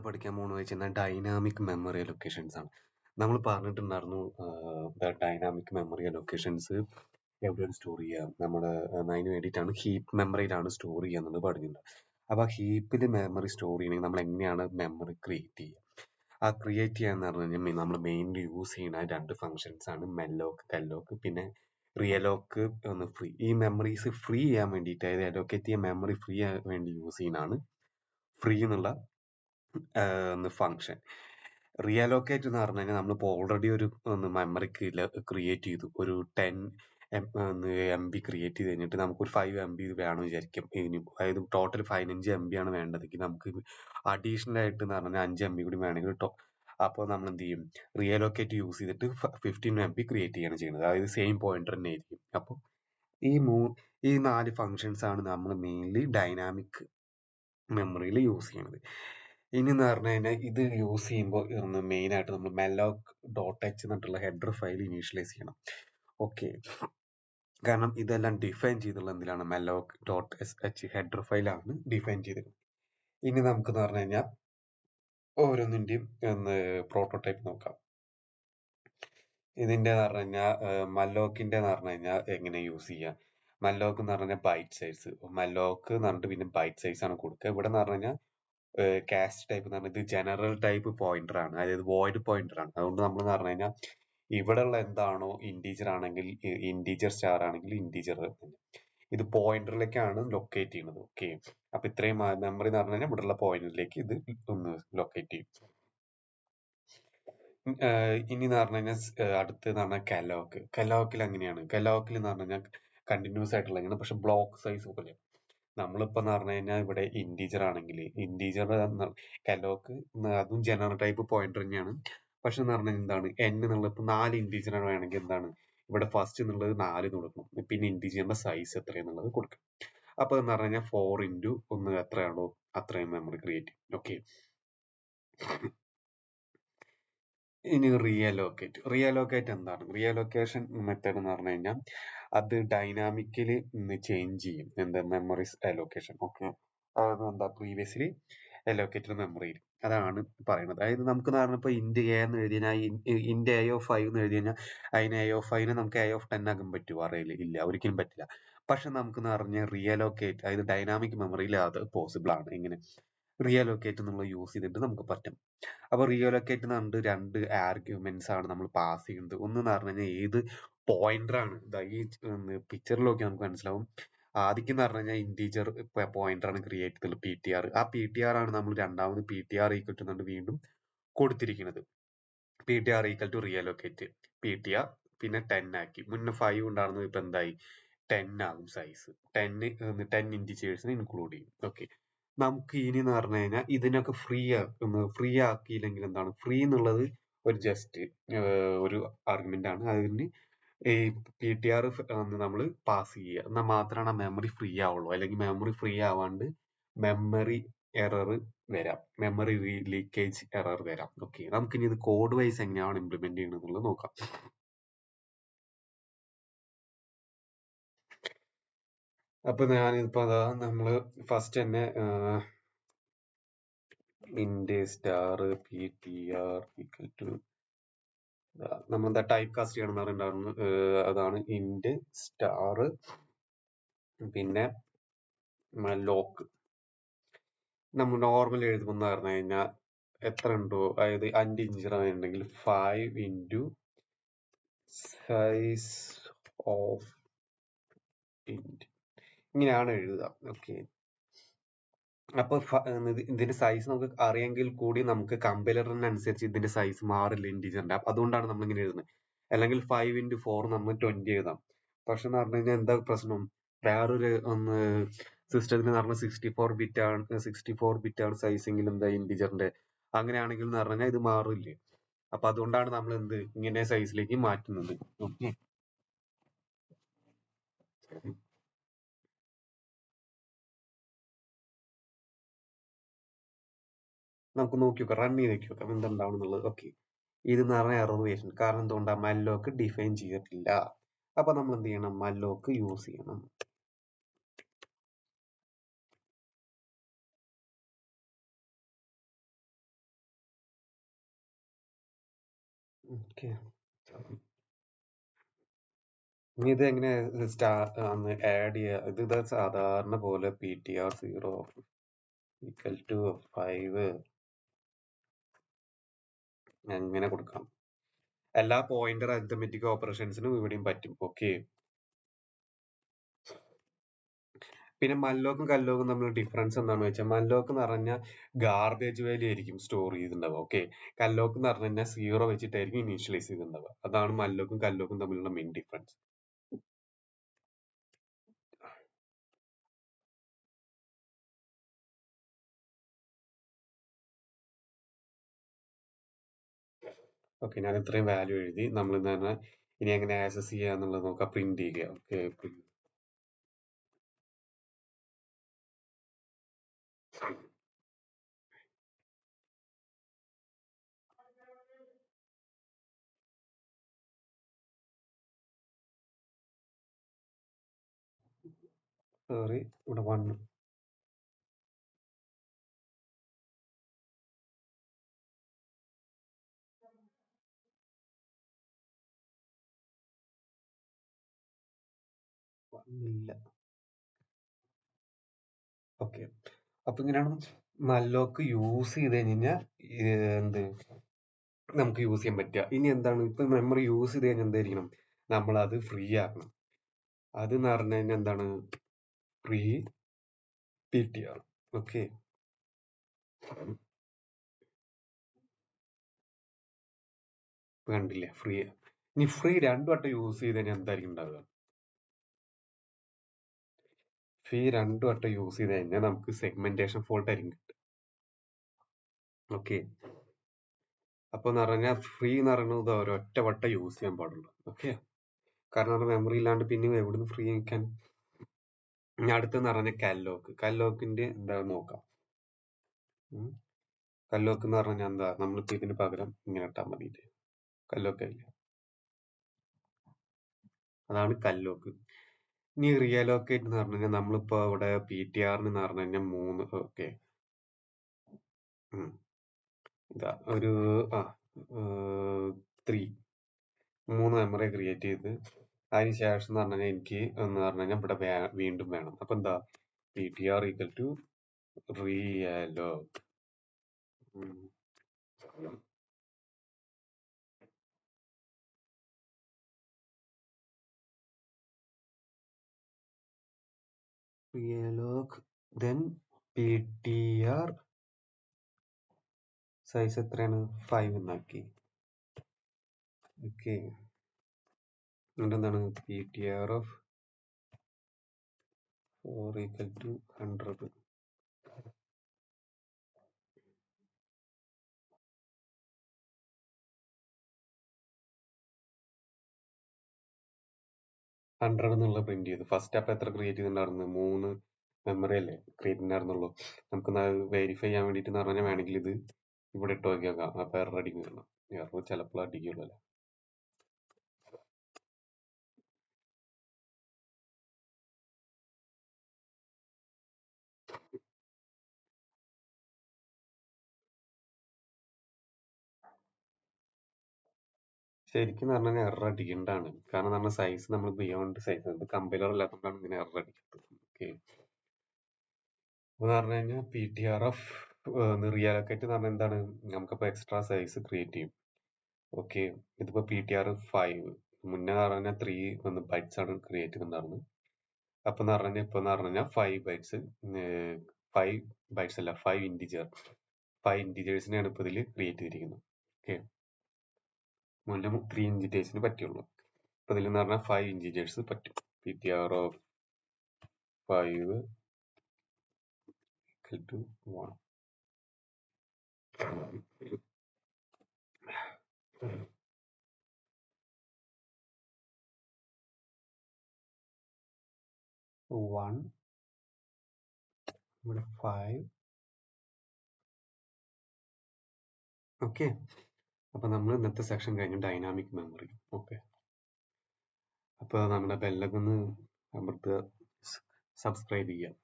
പഠിക്കാൻ പോകുന്നത് വെച്ചാൽ ഡൈനാമിക് മെമ്മറി അലൊക്കേഷൻസ് ആണ്. നമ്മൾ പറഞ്ഞിട്ടുണ്ടായിരുന്നു ഡൈനാമിക് മെമ്മറി അലൊക്കേഷൻസ് എവിടെയാണ് സ്റ്റോർ ചെയ്യുക, നമ്മുടെ അതിന് വേണ്ടിയിട്ടാണ് ഹീപ്പ് മെമ്മറിയിലാണ് സ്റ്റോർ ചെയ്യുക എന്നുള്ളത് പറഞ്ഞിട്ടുണ്ട്. അപ്പോൾ ആ ഹീപ്പിൽ മെമ്മറി സ്റ്റോർ ചെയ്യണമെങ്കിൽ നമ്മൾ എങ്ങനെയാണ് മെമ്മറി ക്രിയേറ്റ് ചെയ്യുക? ആ ക്രിയേറ്റ് ചെയ്യാന്ന് പറഞ്ഞു കഴിഞ്ഞാൽ നമ്മൾ മെയിൻലി യൂസ് ചെയ്യുന്ന രണ്ട് ഫങ്ഷൻസ് ആണ് മെല്ലോക്ക്, കല്ലോക്ക്, പിന്നെ റിയലോക്ക് ഒന്ന് ഫ്രീ. ഈ മെമ്മറീസ് ഫ്രീ ചെയ്യാൻ വേണ്ടിയിട്ട്, അതായത് അലൊക്കേറ്റ് ചെയ്യാൻ മെമ്മറി ഫ്രീ ആകാൻ വേണ്ടി യൂസ് ചെയ്യുന്നതാണ് ഫ്രീ എന്നുള്ള ഫങ്ഷൻ. റിയലോക്കേറ്റ് എന്ന് പറഞ്ഞു കഴിഞ്ഞാൽ നമ്മളിപ്പോൾ ഓൾറെഡി ഒരു മെമ്മറി ക്രിയേറ്റ് ചെയ്തു, ഒരു 10 MB ക്രിയേറ്റ് ചെയ്ത് കഴിഞ്ഞിട്ട് നമുക്കൊരു 5 MB വേണം വിചാരിക്കും. ഇനി അതായത് ടോട്ടൽ 15 MB ആണ് വേണ്ടതെങ്കിൽ നമുക്ക് അഡീഷണൽ ആയിട്ട് എന്ന് പറഞ്ഞാൽ 5 MB കൂടി വേണമെങ്കിൽ അപ്പോൾ നമ്മൾ എന്ത് ചെയ്യും, റിയലോക്കേറ്റ് യൂസ് ചെയ്തിട്ട് 15 MB ക്രിയേറ്റ് ചെയ്യാണ് ചെയ്യുന്നത്. അതായത് സെയിം പോയിന്റർ തന്നെ ആയിരിക്കും. അപ്പോൾ ഈ 4 ഫങ്ഷൻസ് ആണ് നമ്മൾ മെയിൻലി ഡൈനാമിക് മെമ്മറിയിൽ യൂസ് ചെയ്യുന്നത്. ഇനി എന്ന് പറഞ്ഞു കഴിഞ്ഞാൽ ഇത് യൂസ് ചെയ്യുമ്പോൾ മെയിൻ ആയിട്ട് നമ്മൾ malloc.h എന്നിട്ടുള്ള ഹെഡർ ഫയൽ ഇനീഷ്യലൈസ് ചെയ്യണം. ഓക്കെ, കാരണം ഇതെല്ലാം ഡിഫൈൻ ചെയ്തുള്ള എന്തിലാണ്, malloc.sh ഹെഡർ ഫയലാണ് ഡിഫൈൻ ചെയ്തത്. ഇനി നമുക്ക് എന്ന് പറഞ്ഞു കഴിഞ്ഞാൽ ഓരോന്നിന്റെയും പ്രോട്ടോടൈപ്പ് നോക്കാം. ഇതിന്റെ എന്ന് പറഞ്ഞു കഴിഞ്ഞാൽ മല്ലോക്കിന്റെ എന്ന് പറഞ്ഞു കഴിഞ്ഞാൽ എങ്ങനെ യൂസ് ചെയ്യാം. മല്ലോക്ക് എന്ന് പറഞ്ഞു കഴിഞ്ഞാൽ ബൈറ്റ് സൈസ്, മല്ലോക്ക് എന്ന് പറഞ്ഞിട്ട് പിന്നെ ബൈറ്റ് സൈസ് ആണ് കൊടുക്കുക. ഇവിടെ എന്ന് പറഞ്ഞു കഴിഞ്ഞാൽ കാസ്റ്റ് ടൈപ്പ് എന്ന് പറഞ്ഞാൽ ഇത് ജനറൽ ടൈപ്പ് പോയിന്റർ ആണ്, അതായത് വോയിഡ് പോയിന്റർ ആണ്. അതുകൊണ്ട് നമ്മൾ എന്ന് പറഞ്ഞു കഴിഞ്ഞാൽ ഇവിടെ ഉള്ള എന്താണോ ഇൻറ്റീജർ ആണെങ്കിൽ ഇൻറ്റീജർ സ്റ്റാർ ആണെങ്കിൽ ഇൻറ്റീജർ, ഇത് പോയിന്ററിലേക്കാണ് ലൊക്കേറ്റ് ചെയ്യുന്നത്. ഓക്കെ, അപ്പൊ ഇത്രയും മെമ്മറി എന്ന് പറഞ്ഞു കഴിഞ്ഞാൽ ഇവിടെ ഉള്ള പോയിന്റിലേക്ക് ഇത് ഒന്ന് ലൊക്കേറ്റ് ചെയ്യും. ഇനി എന്ന് പറഞ്ഞു കഴിഞ്ഞാൽ അടുത്തെന്ന് പറഞ്ഞാൽ കലോക്കിൽ അങ്ങനെയാണ്. കലോക്കിൽ എന്ന് പറഞ്ഞു കഴിഞ്ഞാൽ കണ്ടിന്യൂസ് ആയിട്ടുള്ള ഇങ്ങനെ, പക്ഷെ ബ്ലോക്ക് സൈസ് പോലെ. നമ്മളിപ്പോ എന്ന് പറഞ്ഞു കഴിഞ്ഞാൽ ഇവിടെ ഇൻറ്റീജർ ആണെങ്കിൽ ഇൻറ്റീജർ കലോക്ക് അതും ജനറൽ ടൈപ്പ് പോയിന്റർ തന്നെയാണ്. പക്ഷെ എന്ന് പറഞ്ഞാൽ എന്താണ്, n എന്നുള്ളത് ഇപ്പൊ 4 ഇൻറ്റീജർ വേണമെങ്കിൽ എന്താണ്, ഇവിടെ ഫസ്റ്റ് എന്നുള്ളത് 4 കൊടുക്കണം, പിന്നെ ഇൻറ്റീജറിന്റെ സൈസ് എത്രയെന്നുള്ളത് കൊടുക്കണം. അപ്പൊ എന്ന് പറഞ്ഞു കഴിഞ്ഞാൽ 4 into 1 എത്രയാണോ അത്രയും മെമ്മറി ക്രിയേറ്റ് ചെയ്യും. ഓക്കെ, ഇനി റിയലോക്കേറ്റ് എന്താണ്? റിയലോക്കേഷൻ മെത്തേഡ് എന്ന് പറഞ്ഞു കഴിഞ്ഞാൽ അത് ഡൈനാമിക്കലി ചേഞ്ച് ചെയ്യും എന്ത് മെമ്മറീസ് അലോക്കേഷൻ. ഓക്കെ, അതായത് എന്താ, പ്രീവിയസ്ലി അലോക്കേറ്റഡ് മെമ്മറിയിൽ അതാണ് പറയുന്നത്. അതായത് നമുക്ക് ഇപ്പൊ ഇന്റ് എ എന്ന് എഴുതി കഴിഞ്ഞാൽ ഇന്റ് a of 5 എന്ന് എഴുതി കഴിഞ്ഞാൽ അതിന് a of 5 നമുക്ക് a of 10 ആക്കാൻ പറ്റുമോ? അറിയില്ല, ഇല്ല, ഒരിക്കലും പറ്റില്ല. പക്ഷെ നമുക്ക് പറഞ്ഞാൽ റിയലോക്കേറ്റ്, അതായത് ഡൈനാമിക് മെമ്മറിയിൽ അത് പോസിബിൾ ആണ്. ഇങ്ങനെ റിയലോക്കേറ്റ് എന്നുള്ളത് യൂസ് ചെയ്തിട്ട് നമുക്ക് പറ്റും. അപ്പൊ റിയലോക്കേറ്റ് എന്ന് പറഞ്ഞിട്ട് രണ്ട് ആർഗ്യുമെന്റ്സ് ആണ് നമ്മൾ പാസ് ചെയ്യുന്നത്. ഒന്ന് എന്ന് പറഞ്ഞു കഴിഞ്ഞാൽ ഏത് പോയിന്റർ ആണ്, ഈ പിക്ചറിൽ നോക്കി നമുക്ക് മനസ്സിലാവും. ആദ്യം എന്ന് പറഞ്ഞു കഴിഞ്ഞാൽ ഇൻറ്റീജർ പോയിന്റർ ആണ് ക്രിയേറ്റ് ചെയ്തത് PTR. ആ PTR ആണ് നമ്മൾ രണ്ടാമത് PTR ഈക്വൽ ടു വീണ്ടും കൊടുത്തിരിക്കുന്നത്. PTR ഈക്വൽ ടു റിയലോക്കേറ്റ് PTR പിന്നെ 10 ആക്കി. മുന്നേ 5 ഉണ്ടായിരുന്നത് ഇപ്പൊ എന്തായി, 10 ആകും സൈസ്. 10 ഇൻറ്റീജേഴ്സിനെ ഇൻക്ലൂഡ് ചെയ്യും. ഓക്കെ, നമുക്ക് ഇനി എന്ന് പറഞ്ഞു കഴിഞ്ഞാൽ ഇതിനൊക്കെ ഫ്രീ ആക്കിയില്ലെങ്കിൽ എന്താണ്, ഫ്രീ എന്നുള്ളത് ഒരു ജസ്റ്റ് ഒരു ആർഗ്യുമെന്റ് ആണ്. അതിന് ഈ PTR നമ്മൾ പാസ് ചെയ്യുക എന്നാൽ മാത്രമാണ് മെമ്മറി ഫ്രീ ആവുള്ളൂ. അല്ലെങ്കിൽ മെമ്മറി ഫ്രീ ആവാണ്ട് മെമ്മറി എറർ വരാം, മെമ്മറി ലീക്കേജ് എറർ വരാം. ഓക്കെ, നമുക്കിനി ഇത് കോഡ് വൈസ് എങ്ങനെയാണ് ഇംപ്ലിമെന്റ് ചെയ്യുന്നത് എന്നുള്ളത് നോക്കാം. അപ്പൊ ഞാനിപ്പോ നമ്മള് ഫസ്റ്റ് തന്നെ int star PTR equal to നമ്മളെന്താ ടൈപ്പ് കാസ്റ്റ് ചെയ്യണം എന്ന് പറഞ്ഞിട്ടുണ്ടായിരുന്നു. അതാണ് ഇന്റ് സ്റ്റാർ പിന്നെ ലോക്ക്. നമ്മൾ നോർമൽ എഴുതുമ്പോൾ പറഞ്ഞു കഴിഞ്ഞാൽ എത്ര ഉണ്ടോ, അതായത് 5 ഇഞ്ചർ ഉണ്ടെങ്കിൽ 5 into സൈസ് ഓഫ് ഇന്റ്, ഇങ്ങനെയാണ് എഴുതുക. ഓക്കെ, അപ്പൊ ഇതിന്റെ സൈസ് നമുക്ക് അറിയെങ്കിൽ കൂടി നമുക്ക് കമ്പൈലറിനനുസരിച്ച് ഇതിന്റെ സൈസ് മാറില്ല ഇന്റീജറിന്റെ. അപ്പൊ അതുകൊണ്ടാണ് നമ്മൾ ഇങ്ങനെ എഴുതുന്നത്. അല്ലെങ്കിൽ 5 into 4 നമ്മൾ 20 എഴുതാം. പക്ഷെ എന്ന് പറഞ്ഞു കഴിഞ്ഞാൽ എന്താ പ്രശ്നം, വേറൊരു സിസ്റ്റത്തിന് പറഞ്ഞാൽ 64 ബിറ്റ് ആണ് സൈസ് എങ്കിലും എന്താ ഇന്റീജറിന്റെ. അങ്ങനെയാണെങ്കിൽ എന്ന് പറഞ്ഞു കഴിഞ്ഞാൽ ഇത് മാറില്ലേ. അപ്പൊ അതുകൊണ്ടാണ് നമ്മൾ ഇങ്ങനെ സൈസിലേക്ക് മാറ്റുന്നത്. ഓക്കെ, നമുക്ക് നോക്കി നോക്കാം, റൺ ചെയ്ത് നോക്കി നോക്കാം എന്തുണ്ടാവുന്നുള്ളത്. ഓക്കെ, ഇതെന്ന് പറഞ്ഞാൽ എറർ വേഷൻ. കാരണം എന്തുകൊണ്ടാണ്, മല്ലോക്ക് ഡിഫൈൻ ചെയ്തിട്ടില്ല. അപ്പൊ നമ്മൾ എന്ത് ചെയ്യണം, മല്ലോക്ക് യൂസ് ചെയ്യണം. ഓക്കെ. ഇനി ഇത് എങ്ങനെ ഒന്ന് ആഡ് ചെയ്യുക? ഇത് സാധാരണ പോലെ PTR 0 ഈക്വൽ ടു 5 അങ്ങനെ കൊടുക്കാം. എല്ലാ പോയിന്റർ അരിത്തമെറ്റിക് ഓപ്പറേഷൻസിനും ഇവിടെയും പറ്റും. ഓക്കെ. പിന്നെ മല്ലോക്കും കല്ലോക്കും തമ്മിലുള്ള ഡിഫറൻസ് എന്താണെന്ന് വെച്ചാൽ മല്ലോക്ക് എന്ന് പറഞ്ഞാൽ ഗാർബേജ് വാല്യൂ ആയിരിക്കും സ്റ്റോർ ചെയ്തിട്ടുണ്ടാവുക. ഓക്കെ. കല്ലോക്ക് എന്ന് പറഞ്ഞു കഴിഞ്ഞാൽ 0 വെച്ചിട്ടായിരിക്കും ഇനീഷ്യലൈസ് ചെയ്തിട്ടുണ്ടാവുക. അതാണ് മല്ലോക്കും കല്ലോക്കും തമ്മിലുള്ള മെയിൻ ഡിഫറൻസ്. ഓക്കെ, ഞാൻ ഇത്രയും വാല്യൂ എഴുതി. നമ്മൾ എന്താണ് ഇനി എങ്ങനെ ആക്സസ് ചെയ്യുക എന്നുള്ളത് നോക്കാം. പ്രിന്റ് ചെയ്യുക. ഓക്കെ. സോറി, ഇവിടെ 1 ഇല്ല. ഓക്കെ. അപ്പൊ ഇങ്ങനെയാണ് മല്ലോക്ക് യൂസ് ചെയ്ത് കഴിഞ്ഞാൽ എന്ത് നമുക്ക് യൂസ് ചെയ്യാൻ പറ്റുക. ഇനി എന്താണ് ഇപ്പൊ മെമ്മറി യൂസ് ചെയ്ത് കഴിഞ്ഞാൽ എന്തായിരിക്കണം, നമ്മൾ അത് ഫ്രീ ആക്കണം. അത് എന്ന് പറഞ്ഞു കഴിഞ്ഞാൽ എന്താണ്, ഫ്രീ PTR. ഓക്കെ. കണ്ടില്ലേ, ഫ്രീ. ഇനി ഫ്രീ 2 വട്ടം യൂസ് ചെയ്ത് കഴിഞ്ഞാൽ എന്തായിരിക്കും ഉണ്ടാവുക? ഫ്രീ 2 വട്ടം യൂസ് ചെയ്ത് കഴിഞ്ഞാൽ നമുക്ക് സെഗ്മെന്റേഷൻ ഫോൾട്ട് ആയിരിക്കും കിട്ടുക. ഓക്കെ. അപ്പൊ എന്ന് പറഞ്ഞാൽ ഫ്രീ എന്ന് പറയുന്നത് ഒരൊറ്റ വട്ടം യൂസ് ചെയ്യാൻ പാടുള്ളൂ. ഓക്കെ. കാരണം നമ്മുടെ മെമ്മറി ഇല്ലാണ്ട് പിന്നെ എവിടുന്ന് ഫ്രീ ആക്കാൻ. ഇനി അടുത്തെന്ന് പറഞ്ഞാൽ കല്ലോക്ക്. കല്ലോക്കിന്റെ എന്താ നോക്കാം. കല്ലോക്ക് എന്ന് പറഞ്ഞാൽ എന്താ, നമ്മളിപ്പോ ഇതിന് പകരം ഇങ്ങനെ ഇട്ടാൽ മതി. കല്ലോക്കല്ലേ, അതാണ് കല്ലോക്ക്. ഇനി റിയലോക്കേറ്റ് എന്ന് പറഞ്ഞു കഴിഞ്ഞാൽ നമ്മളിപ്പോ ഇവിടെ PTR എന്ന് പറഞ്ഞു കഴിഞ്ഞാൽ 3. ഓക്കെ. ഇതാ ഒരു 3 മെമ്മറി ക്രിയേറ്റ് ചെയ്ത് അതിന് ശേഷം എന്ന് പറഞ്ഞു കഴിഞ്ഞാൽ എനിക്ക് എന്ന് പറഞ്ഞു കഴിഞ്ഞാൽ ഇവിടെ വീണ്ടും വേണം. അപ്പൊ എന്താ, PTR equal to realloc. Realloc then PTR size എത്രയാണ്, 5 എന്നാക്കി. ഓക്കെ. എന്നിട്ട് എന്താണ്, PTR of 4 equal to 100. എന്നുള്ള പ്രിന്റ് ചെയ്തു. ഫസ്റ്റ് അപ്പൊ എത്ര ക്രിയേറ്റ് ചെയ്തിട്ടുണ്ടായിരുന്നു, 3 മെമ്മറി അല്ലേ ക്രിയേറ്റ് ഉണ്ടായിരുന്നുള്ളൂ. നമുക്ക് വെരിഫൈ ചെയ്യാൻ വേണ്ടിട്ട് എന്ന് പറഞ്ഞാൽ വേണമെങ്കിൽ ഇത് ഇവിടെ ഇട്ട് നോക്കിയാക്കാം. അപ്പൊ എറർ അടിക്കണം. എറർ ചിലപ്പോൾ അടിക്കുള്ളൂ അല്ലേ. ശരിക്കും പറഞ്ഞാൽ എറർ അടിക്കേണ്ടതാണ്. കാരണം നമ്മുടെ സൈസ് നമ്മൾ ബിയോണ്ട് സൈസ്, കമ്പൈലർ അല്ലാത്തതുകൊണ്ടാണ് ഇങ്ങനെ എറർ അടിക്കുന്നത്. ഓക്കെ. എന്ന് പറഞ്ഞു കഴിഞ്ഞാൽ PTR ഓഫ് റിയലോക്കേറ്റ് എന്ന് പറഞ്ഞാൽ എന്താണ്, നമുക്കിപ്പോ എക്സ്ട്രാ സൈസ് ക്രിയേറ്റ് ചെയ്യും. ഓക്കെ. ഇതിപ്പോ PTR 5, മുന്നേ പറഞ്ഞാൽ 3 ബൈറ്റ്സ് ആണ് ക്രിയേറ്റ് ചെയ്തിട്ടുണ്ടായിരുന്നത്. അപ്പൊ എന്ന് പറഞ്ഞാൽ ഇപ്പൊ എന്ന് പറഞ്ഞാൽ 5 ബൈറ്റ്സ്, 5 ബൈറ്റ്സ് അല്ല 5 ഇന്റിജർ, 5 ഇന്റിജേഴ്സിനെയാണ് ഇപ്പൊ ഇതിൽ ക്രിയേറ്റ് ചെയ്തിരിക്കുന്നത്. ഓക്കെ. മുന്നേ 3 ഇന്റിജേഴ്സിന് പറ്റുള്ളൂ. ഇപ്പൊ ഇതിൽ എന്ന് പറഞ്ഞാൽ 5 ഇന്റിജേഴ്സ് പറ്റും. PTR of 5 equal to 1. ഇവിടെ 5. ഓക്കെ. അപ്പൊ നമ്മൾ ഇന്നത്തെ സെക്ഷൻ കഴിഞ്ഞു, ഡൈനാമിക് മെമ്മറി. ഓക്കെ. അപ്പൊ നമ്മുടെ ബെല്ലൊക്കെ ഒന്ന് അമർത്തുക, സബ്സ്ക്രൈബ് ചെയ്യുക.